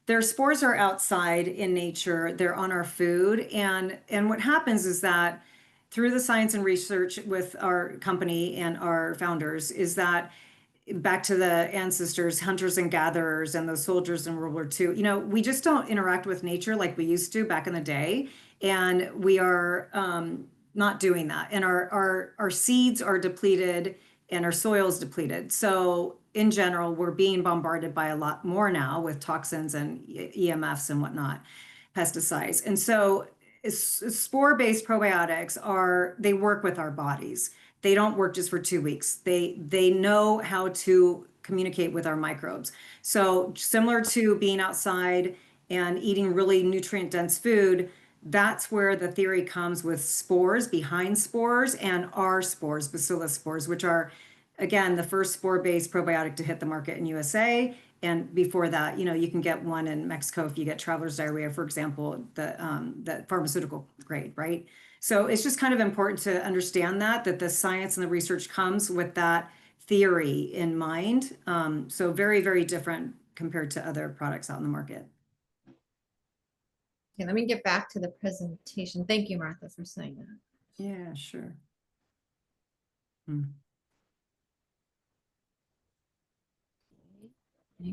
Their spores are outside in nature. They're on our food. And what happens is that through the science and research with our company and our founders is that back to the ancestors, hunters and gatherers and those soldiers in World War II, we just don't interact with nature like we used to back in the day. And we are not doing that. And our seeds are depleted and our soil is depleted. So in general, we're being bombarded by a lot more now with toxins and EMFs and whatnot, pesticides. And so spore-based probiotics they work with our bodies. They don't work just for 2 weeks. They know how to communicate with our microbes. So similar to being outside and eating really nutrient-dense food, that's where the theory comes with spores, behind spores, and our spores, bacillus spores, which are, again, the first spore-based probiotic to hit the market in USA. And before that, you can get one in Mexico if you get traveler's diarrhea, for example, the pharmaceutical grade, right? So it's just kind of important to understand that the science and the research comes with that theory in mind. So very, very different compared to other products out in the market. Okay, let me get back to the presentation. Thank you, Martha, for saying that. Yeah, sure. Hang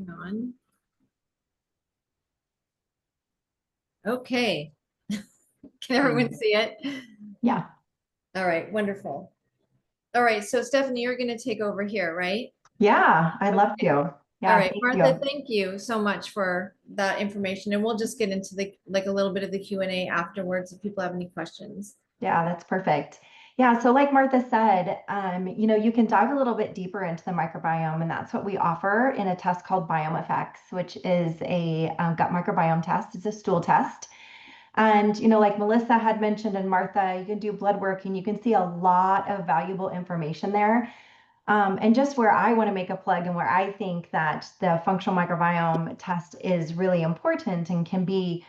on. Okay. Can everyone see it? Yeah. All right, wonderful. All right, so Stephanie, you're going to take over here, right? Yeah, I'd love to. All Yeah, right, thank Martha, you. thank you so much for that information. And we'll just get into the like a little bit of the Q&A afterwards if people have any questions. Yeah, that's perfect. Yeah, so like Martha said, you can dive a little bit deeper into the microbiome, and that's what we offer in a test called Biome Effects, which is a gut microbiome test. It's a stool test. And, like Melissa had mentioned and Martha, you can do blood work and you can see a lot of valuable information there. And just where I want to make a plug and where I think that the functional microbiome test is really important and can be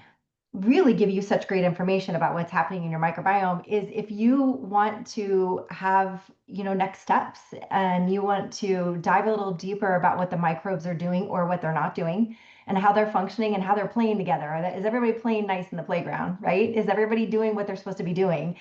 really give you such great information about what's happening in your microbiome is if you want to have, next steps and you want to dive a little deeper about what the microbes are doing or what they're not doing and how they're functioning and how they're playing together. Is everybody playing nice in the playground, right? Is everybody doing what they're supposed to be doing?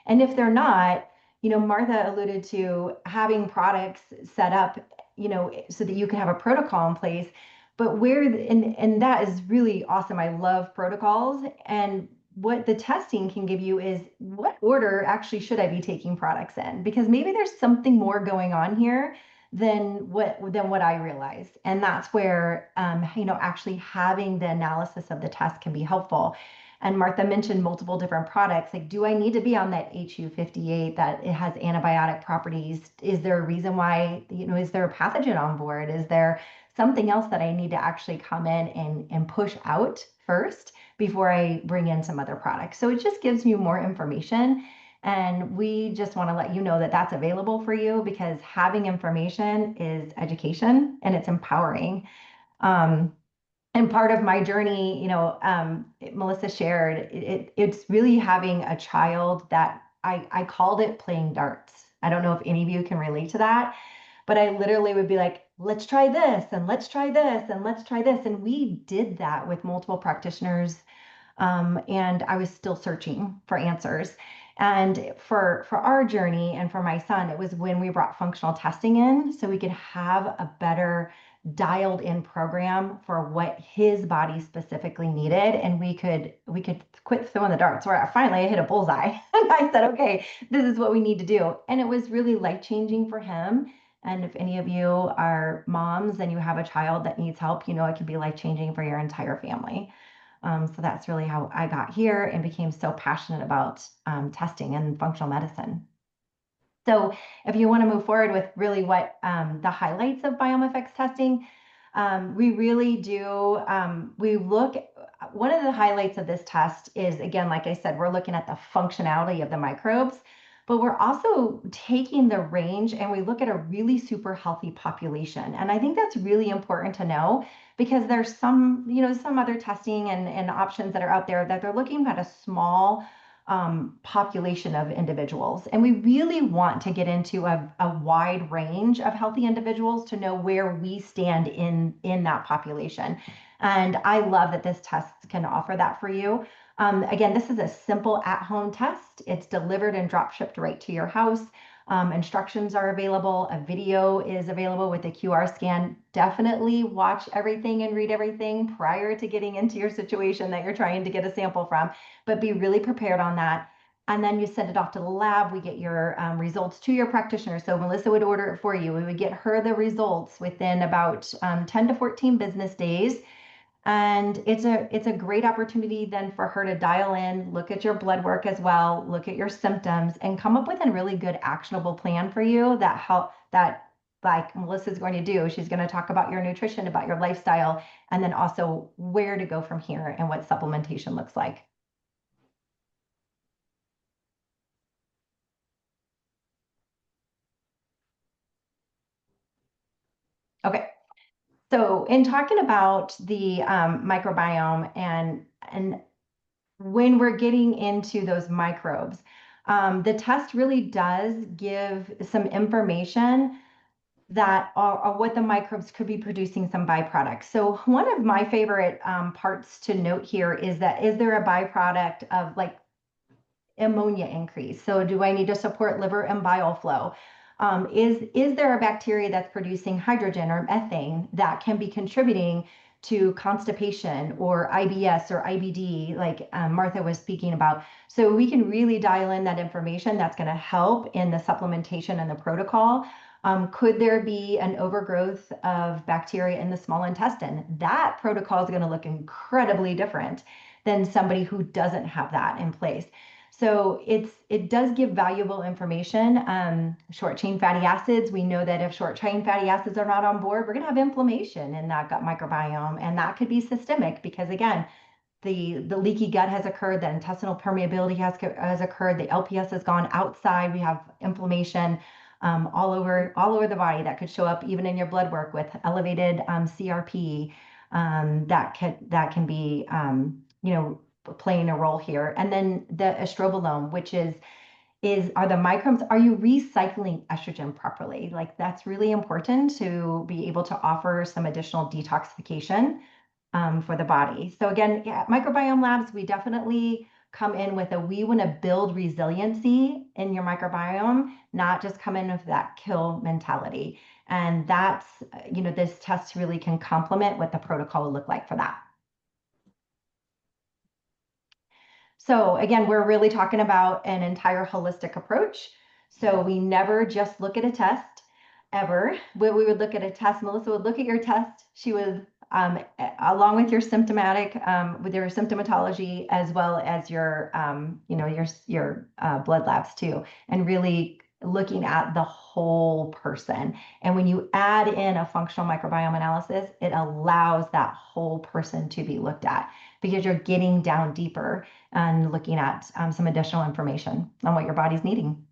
And if they're not, Martha alluded to having products set up, so that you can have a protocol in place. But and that is really awesome. I love protocols. And what the testing can give you is what order actually should I be taking products in? Because maybe there's something more going on here than what I realize. And that's where actually having the analysis of the test can be helpful. And Martha mentioned multiple different products. Like, do I need to be on that HU58 that it has antibiotic properties? Is there a reason why, is there a pathogen on board? Is there something else that I need to actually come in and push out first before I bring in some other products? So it just gives you more information. And we just want to let you know that that's available for you because having information is education and it's empowering. And part of my journey, Melissa shared, it's really having a child that I called it playing darts. I don't know if any of you can relate to that, but I literally would be like, let's try this and let's try this and let's try this. And we did that with multiple practitioners. And I was still searching for answers. And for our journey and for my son, it was when we brought functional testing in so we could have a better dialed in program for what his body specifically needed, and we could quit throwing the darts. Where finally I hit a bullseye and I said, okay, this is what we need to do. And it was really life-changing for him. And if any of you are moms and you have a child that needs help, it can be life-changing for your entire family. So that's really how I got here and became so passionate about testing and functional medicine. So if you want to move forward with really what the highlights of Biome Effects testing, we really do, one of the highlights of this test is, again, like I said, we're looking at the functionality of the microbes, but we're also taking the range and we look at a really super healthy population. And I think that's really important to know because there's some other testing and options that are out there that they're looking at a small population of individuals. And we really want to get into a wide range of healthy individuals to know where we stand in that population. And I love that this test can offer that for you. Again, this is a simple at-home test. It's delivered and drop shipped right to your house. Instructions are available. A video is available with a QR scan. Definitely watch everything and read everything prior to getting into your situation that you're trying to get a sample from, but be really prepared on that. And then you send it off to the lab. We get your results to your practitioner. So Melissa would order it for you. We would get her the results within about 10 to 14 business days. And it's a great opportunity then for her to dial in, look at your blood work as well, look at your symptoms, and come up with a really good actionable plan for you that like Melissa's going to do. She's going to talk about your nutrition, about your lifestyle, and then also where to go from here and what supplementation looks like. Okay. So in talking about the microbiome and when we're getting into those microbes, the test really does give some information that are what the microbes could be producing some byproducts. So one of my favorite parts to note here is there a byproduct of like ammonia increase? So do I need to support liver and bile flow? Is there a bacteria that's producing hydrogen or methane that can be contributing to constipation or IBS or IBD, like Martha was speaking about. So we can really dial in that information that's going to help in the supplementation and the protocol. Could there be an overgrowth of bacteria in the small intestine? That protocol is going to look incredibly different than somebody who doesn't have that in place. So it does give valuable information. Short chain fatty acids, we know that if short chain fatty acids are not on board, we're going to have inflammation in that gut microbiome, and that could be systemic because, again, the leaky gut has occurred, the intestinal permeability has occurred, the LPS has gone outside, we have inflammation all over the body that could show up even in your blood work with elevated CRP. That can be playing a role here. And then the estrobolome, which are the microbes, are you recycling estrogen properly? Like, that's really important to be able to offer some additional detoxification for the body. So again, microbiome labs, we definitely come in with we want to build resiliency in your microbiome, not just come in with that kill mentality. And that's, this test really can complement what the protocol will look like for that. So again, we're really talking about an entire holistic approach. So we never just look at a test ever. We would look at a test. Melissa would look at your test. She would, along with your with your symptomatology, as well as your, your blood labs too, and really looking at the whole person. And when you add in a functional microbiome analysis, it allows that whole person to be looked at because you're getting down deeper and looking at some additional information on what your body's needing.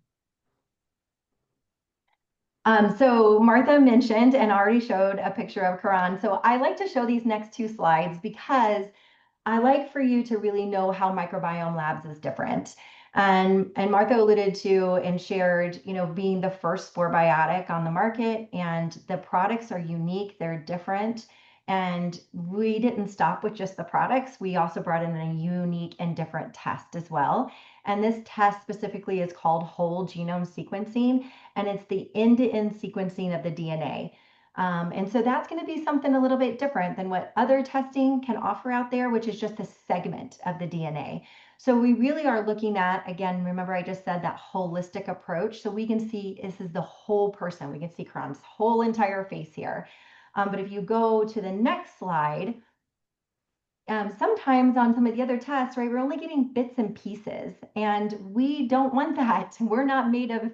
So Martha mentioned and already showed a picture of Quran. So I like to show these next two slides because I like for you to really know how Microbiome Labs is different. And Martha alluded to and shared, being the first spore biotic on the market, and the products are unique, they're different. And we didn't stop with just the products. We also brought in a unique and different test as well. And this test specifically is called whole genome sequencing, and it's the end-to-end sequencing of the DNA. And so that's going to be something a little bit different than what other testing can offer out there, which is just a segment of the DNA. So we really are looking at, again, remember I just said that holistic approach. So we can see this is the whole person. We can see Quran's whole entire face here. But if you go to the next slide, sometimes on some of the other tests, right, we're only getting bits and pieces, and we don't want that. We're not made of,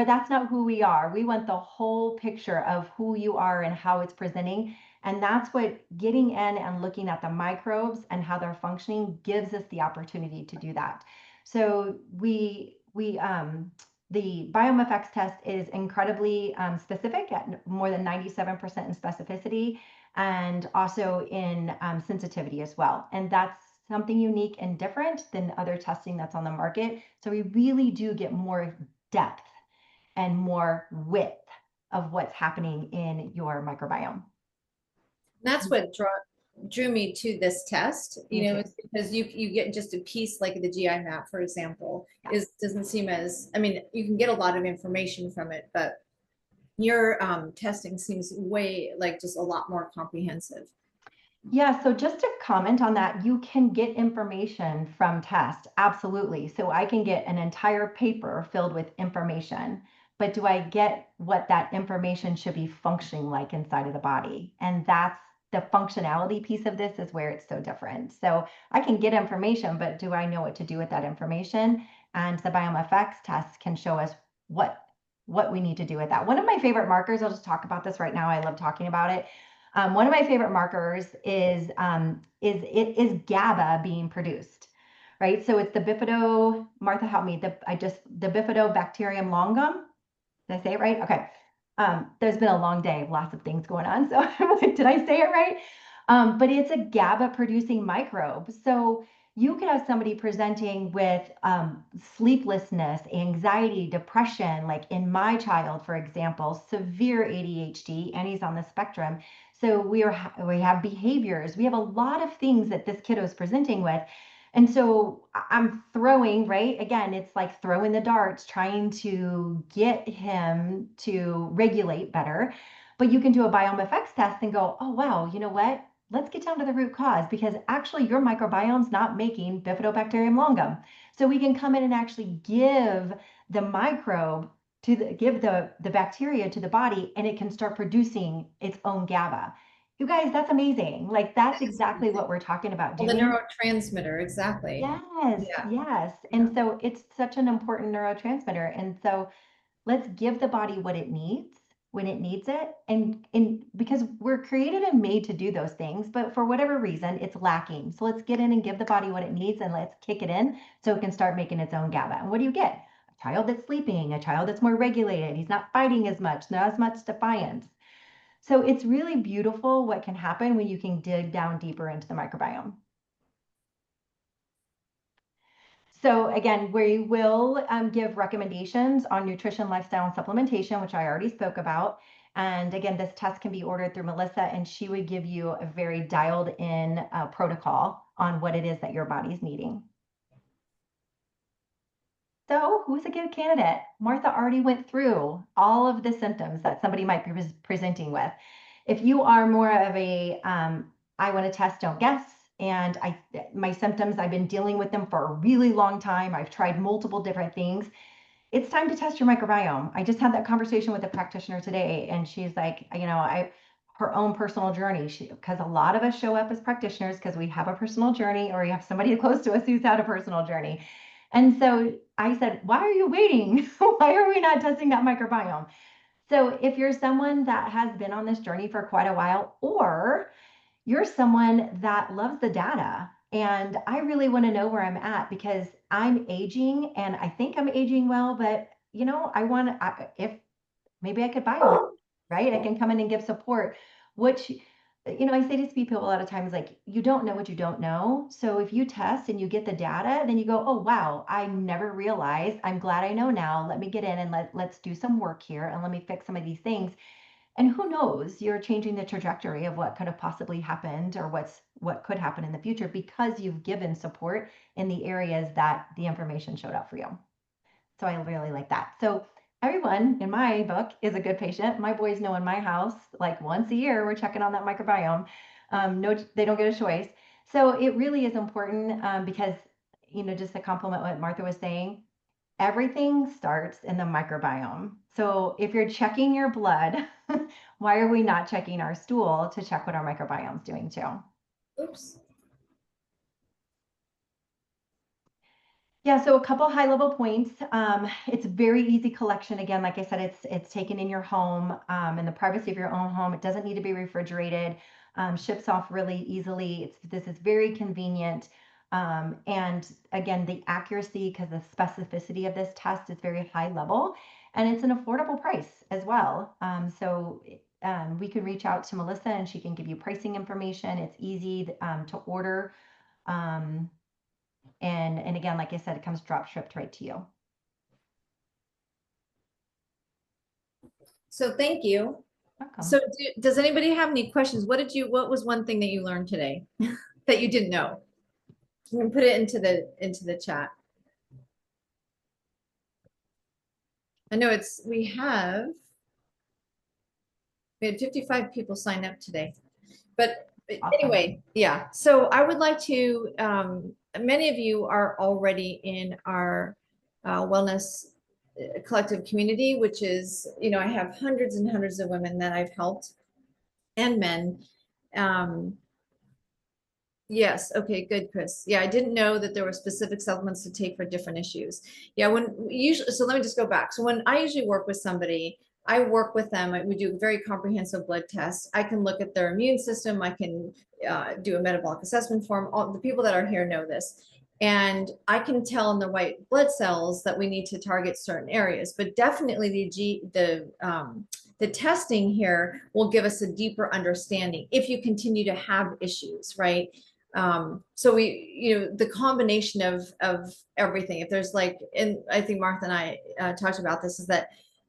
that's not who we are. We want the whole picture of who you are and how it's presenting. And that's what getting in and looking at the microbes and how they're functioning gives us the opportunity to do that. So the BiomeFX test is incredibly specific at more than 97% in specificity, and also in sensitivity as well. And that's something unique and different than other testing that's on the market. So we really do get more depth and more width of what's happening in your microbiome. That's what drew me to this test, is because you get just a piece like the GI map, for example, doesn't seem as, I mean, you can get a lot of information from it, but your testing seems way like just a lot more comprehensive. Yeah, so just to comment on that, you can get information from tests, absolutely. So I can get an entire paper filled with information, but do I get what that information should be functioning like inside of the body? And that's the functionality piece of this is where it's so different. So I can get information, but do I know what to do with that information? And the BiomeFX test can show us what we need to do with that. One of my favorite markers, I'll just talk about this right now. I love talking about it. One of my favorite markers is GABA being produced, right? So it's the Bifido, Martha help me, the Bifidobacterium longum. Did I say it right? Okay. There's been a long day, lots of things going on. So I'm like, did I say it right? But it's a GABA producing microbe. So you could have somebody presenting with sleeplessness, anxiety, depression, like in my child, for example, severe ADHD, and he's on the spectrum. So we have behaviors. We have a lot of things that this kiddo is presenting with. And so I'm throwing, right? Again, it's like throwing the darts, trying to get him to regulate better. But you can do a BiomeFX test and go, oh, wow, you know what? let's get down to the root cause, because actually your microbiome's not making Bifidobacterium longum. So we can come in and actually give the microbe give the bacteria to the body, and it can start producing its own GABA. You guys, that's amazing. Like, that's exactly what we're talking about Well, the doing. neurotransmitter, exactly. Yes, Yeah. yes. And so it's such an important neurotransmitter. And so let's give the body what it needs when it needs it. And because we're created and made to do those things, but for whatever reason, it's lacking. So let's get in and give the body what it needs, and let's kick it in so it can start making its own GABA. And what do you get? A child that's sleeping, a child that's more regulated. He's not fighting as much, not as much defiance. So it's really beautiful what can happen when you can dig down deeper into the microbiome. So again, we will give recommendations on nutrition, lifestyle, and supplementation, which I already spoke about. And again, this test can be ordered through Melissa, and she would give you a very dialed in protocol on what it is that your body's needing. So who's a good candidate? Martha already went through all of the symptoms that somebody might be presenting with. If you are more of a, I want to test, don't guess, and my symptoms, I've been dealing with them for a really long time. I've tried multiple different things. It's time to test your microbiome. I just had that conversation with a practitioner today, and she's like, her own personal journey, because a lot of us show up as practitioners because we have a personal journey, or you have somebody close to us who's had a personal journey. And so I said, why are you waiting? Why are we not testing that microbiome? So if you're someone that has been on this journey for quite a while, or you're someone that loves the data, and I really want to know where I'm at because I'm aging and I think I'm aging well, but if maybe I could buy one, right? I can come in and give support, which, I say to people a lot of times, like, you don't know what you don't know. So if you test and you get the data, then you go, oh, wow, I never realized. I'm glad I know now. Let me get in and let's do some work here, and let me fix some of these things. And who knows, you're changing the trajectory of what could have possibly happened, or what could happen in the future, because you've given support in the areas that the information showed up for you. So I really like that. So everyone in my book is a good patient. My boys know in my house, like once a year, we're checking on that microbiome. No, they don't get a choice. So it really is important, because, just to complement what Martha was saying, everything starts in the microbiome. So if you're checking your blood, why are we not checking our stool to check what our microbiome is doing too? Oops. Yeah, so a couple high level points. It's very easy collection. Again, like I said, it's taken in your home, in the privacy of your own home. It doesn't need to be refrigerated. Ships off really easily. This is very convenient. And again, the accuracy, because the specificity of this test is very high level, and it's an affordable price as well. So we can reach out to Melissa and she can give you pricing information. It's easy to order. And again, like I said, it comes drop shipped right to you. So thank you. Welcome. So does anybody have any questions? What was one thing that you learned today that you didn't know? You can put it into the chat. I know we had 55 people sign up today, but Awesome. anyway, yeah. So I would like to, many of you are already in our wellness collective community, which is, I have hundreds and hundreds of women that I've helped, and men. Yes. Okay, good, Chris. Yeah, I didn't know that there were specific supplements to take for different issues. Yeah, so let me just go back. So when I usually work with somebody, I work with them. We do a very comprehensive blood test. I can look at their immune system. I can do a metabolic assessment form. All the people that are here know this. And I can tell in the white blood cells that we need to target certain areas, but definitely the testing here will give us a deeper understanding if you continue to have issues, right? So the combination of everything, if there's and I think Martha and I talked about this, is that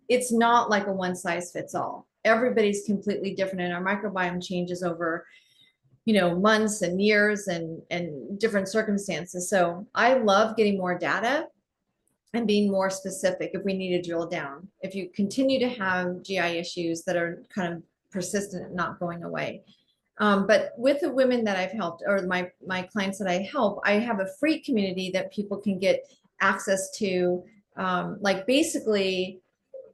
it's not like a one size fits all. Everybody's completely different, and our microbiome changes over, months and years and different circumstances. So I love getting more data and being more specific if we need to drill down. If you continue to have GI issues that are kind of persistent and not going away, But with the women that I've helped, or my clients that I help, I have a free community that people can get access to, like basically,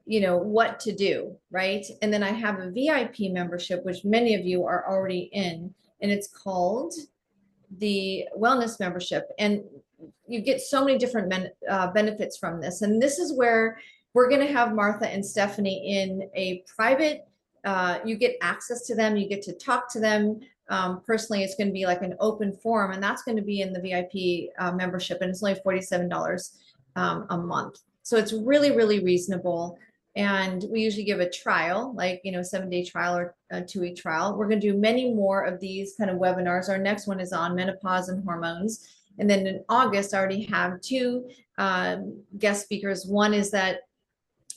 what to do, right? And then I have a VIP membership, which many of you are already in, and it's called the wellness membership. And you get so many different benefits from this. And this is where we're going to have Martha and Stephanie in a private, you get access to them, you get to talk to them. Personally, it's going to be like an open forum, and that's going to be in the VIP membership, and it's only $47 a month. So it's really, really reasonable. And we usually give a trial, like, 7-day trial or a 2-week trial. We're going to do many more of these kind of webinars. Our next one is on menopause and hormones. And then in August, I already have 2 guest speakers. One is that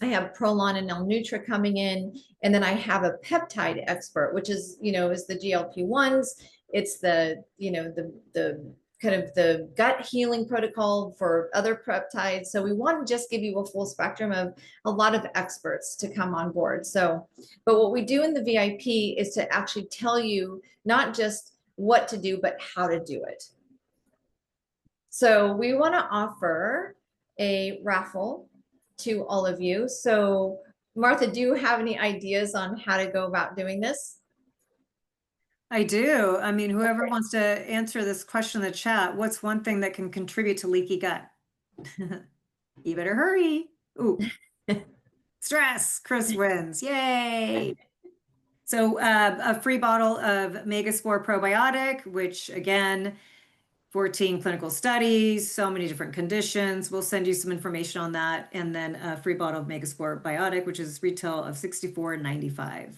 I have Prolon and L-Nutra coming in, and then I have a peptide expert, which is, is the GLP-1s. It's the kind of the gut healing protocol for other peptides. So we want to just give you a full spectrum of a lot of experts to come on board. So, but what we do in the VIP is to actually tell you not just what to do, but how to do it. So we want to offer a raffle to all of you. So Martha, do you have any ideas on how to go about doing this? I do. I mean, whoever wants to answer this question in the chat, what's one thing that can contribute to leaky gut? You better hurry. Ooh. Stress. Chris wins. Yay. So a free bottle of Megaspore probiotic, which again, 14 clinical studies, so many different conditions. We'll send you some information on that. And then a free bottle of Megaspore biotic, which is retail of $64.95.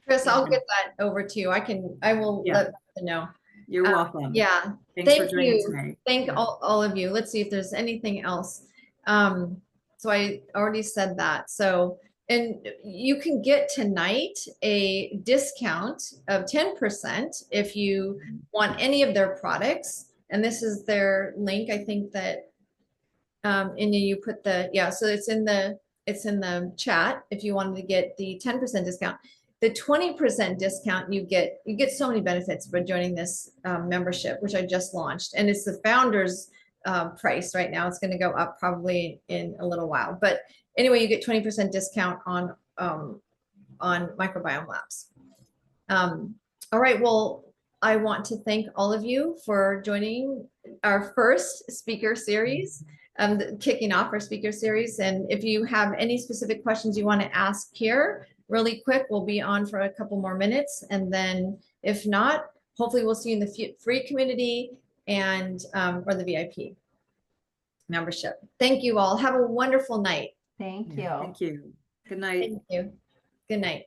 Chris, I'll get that over to you. I will Yeah. let them know. You're welcome. Yeah. Thanks for Thank joining you. tonight. Thank all of you. Let's see if there's anything else. So I already said that. So, and you can get tonight a discount of 10% if you want any of their products. And this is their link. I think that, and you put so it's in the chat if you wanted to get the 10% discount. The 20% discount, you get so many benefits by joining this membership, which I just launched, and it's the founder's price right now. It's going to go up probably in a little while, but anyway, you get 20% discount on Microbiome Labs. All right, well, I want to thank all of you for joining our first speaker series, kicking off our speaker series. And if you have any specific questions you want to ask here, really quick, we'll be on for a couple more minutes. And then if not, hopefully we'll see you in the free community and or the VIP membership. Thank you all. Have a wonderful night. Thank you. Thank you. Good night. Thank you. Good night.